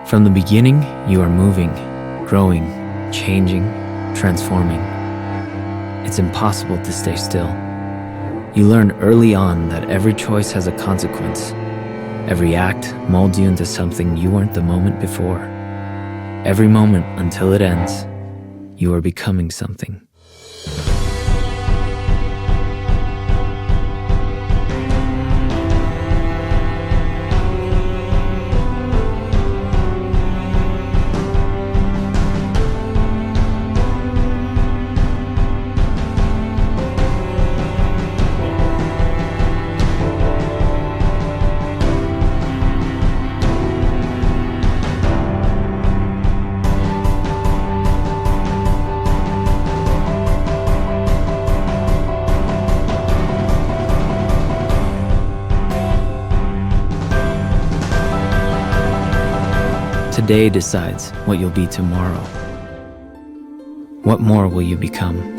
From the beginning, you are moving, growing, changing, transforming. It's impossible to stay still. You learn early on that every choice has a consequence. Every act molds you into something you weren't the moment before. Every moment until it ends, you are becoming something. Today decides what you'll be tomorrow. What more will you become?